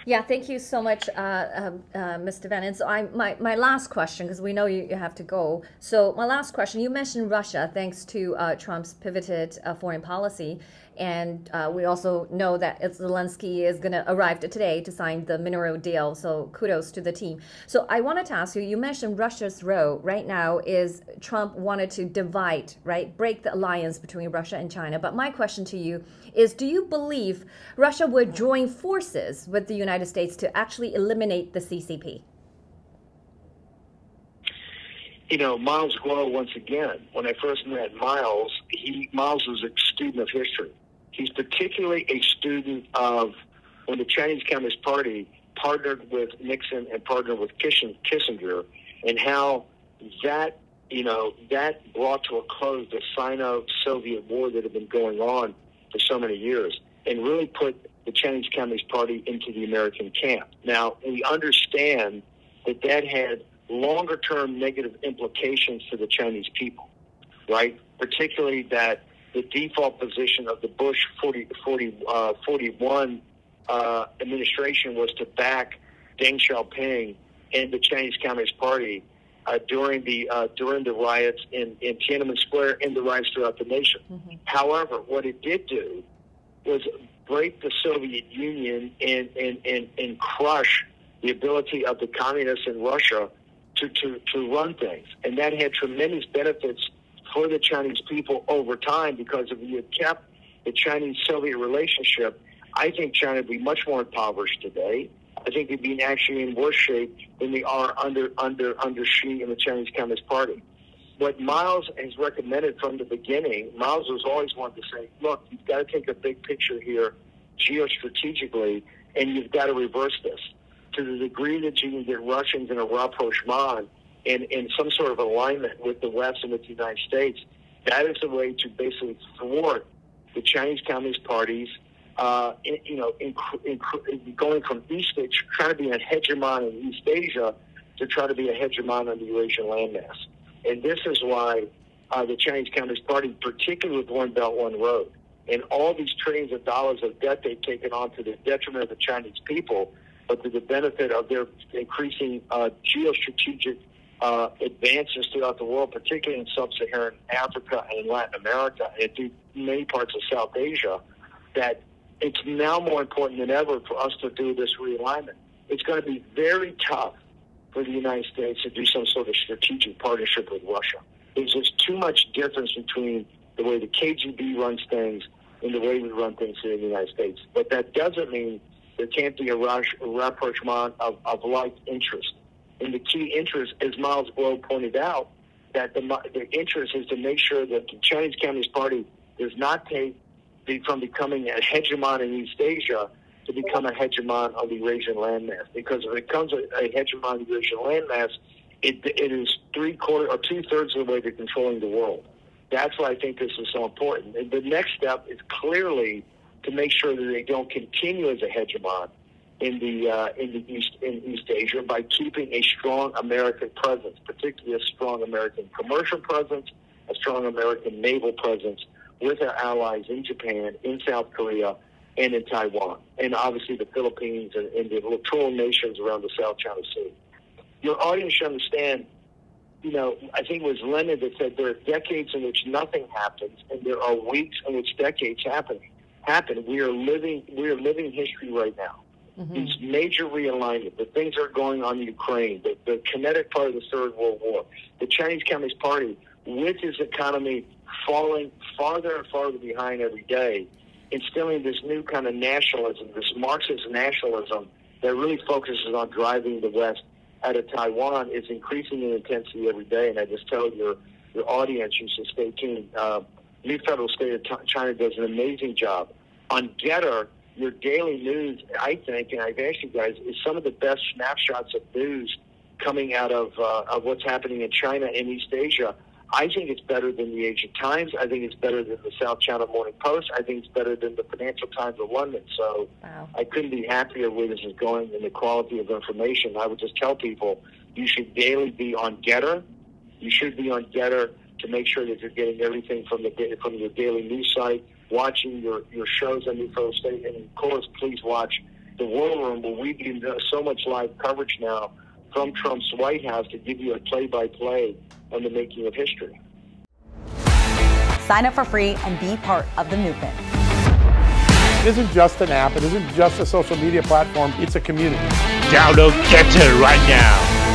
Yeah, thank you so much, Mr. Bannon. So my last question, because we know you have to go. So my last question, you mentioned Russia, thanks to Trump's pivoted foreign policy. And we also know that Zelensky is going to arrive today to sign the mineral deal. So kudos to the team. So I wanted to ask you, you mentioned Russia's role right now is Trump wanted to divide, right, break the alliance between Russia and China. But my question to you is, do you believe Russia would join forces with the United States to actually eliminate the CCP? You know, Miles Guo, once again, when I first met Miles, Miles was a student of history. He's particularly a student of when the Chinese Communist Party partnered with Nixon and partnered with Kissinger, and how that, that brought to a close the Sino-Soviet war that had been going on for so many years, and really put the Chinese Communist Party into the American camp. Now, we understand that had longer-term negative implications for the Chinese people, right? Particularly that the default position of the Bush 41 administration was to back Deng Xiaoping and the Chinese Communist Party during the riots in Tiananmen Square and the riots throughout the nation. Mm-hmm. However, what it did do was break the Soviet Union and crush the ability of the communists in Russia to run things. And that had tremendous benefits for the Chinese people over time, because if you had kept the Chinese-Soviet relationship, I think China would be much more impoverished today. I think they'd be actually in worse shape than they are under Xi and the Chinese Communist Party. What Miles has recommended from the beginning, Miles was always wanted to say, look, you've got to take a big picture here geostrategically, and you've got to reverse this. To the degree that you can get Russians in a rapprochement and in some sort of alignment with the West and with the United States, that is a way to basically thwart the Chinese Communist Party's, going from East Asia, trying to be a hegemon in East Asia to try to be a hegemon on the Eurasian landmass. And this is why the Chinese Communist Party, particularly with One Belt, One Road, and all these trillions of dollars of debt they've taken on to the detriment of the Chinese people, but to the benefit of their increasing geostrategic advances throughout the world, particularly in sub-Saharan Africa and Latin America and through many parts of South Asia, that it's now more important than ever for us to do this realignment. It's going to be very tough for the United States to do some sort of strategic partnership with Russia. There's just too much difference between the way the KGB runs things and the way we run things here in the United States. But that doesn't mean there can't be a rapprochement of like interest. And the key interest, as Miles Guo pointed out, that the interest is to make sure that the Chinese Communist Party does not take from becoming a hegemon in East Asia to become a hegemon on the Eurasian landmass. Because if it becomes a hegemon on the Eurasian landmass, it is 3/4 or 2/3 of the way to controlling the world. That's why I think this is so important. And the next step is clearly to make sure that they don't continue as a hegemon in East Asia by keeping a strong American presence, particularly a strong American commercial presence, a strong American naval presence with our allies in Japan, in South Korea, and in Taiwan, and obviously the Philippines and the littoral nations around the South China Sea. Your audience should understand, I think it was Lenin that said there are decades in which nothing happens, and there are weeks in which decades happen. We are living history right now. Mm-hmm. These major realignment, the things that are going on in Ukraine, the kinetic part of the Third World War, the Chinese Communist Party, with its economy falling farther and farther behind every day, instilling this new kind of nationalism, this Marxist nationalism that really focuses on driving the West out of Taiwan, is increasing in intensity every day. And I just tell your audience, you should stay tuned. New Federal State of China does an amazing job. On Getter, your daily news, I think, and I've asked you guys, is some of the best snapshots of news coming out of what's happening in China and East Asia. I think it's better than the Asia Times. I think it's better than the South China Morning Post. I think it's better than the Financial Times of London. So wow. I couldn't be happier where this is going and the quality of information. I would just tell people you should daily be on Getter. You should be on Getter to make sure that you're getting everything from your daily news site, watching your shows on New Federal State. And, of course, please watch the war room, where we do so much live coverage now from Trump's White House to give you a play-by-play on the making of history. Sign up for free and be part of the movement. It isn't just an app. It isn't just a social media platform. It's a community. Download Getter right now.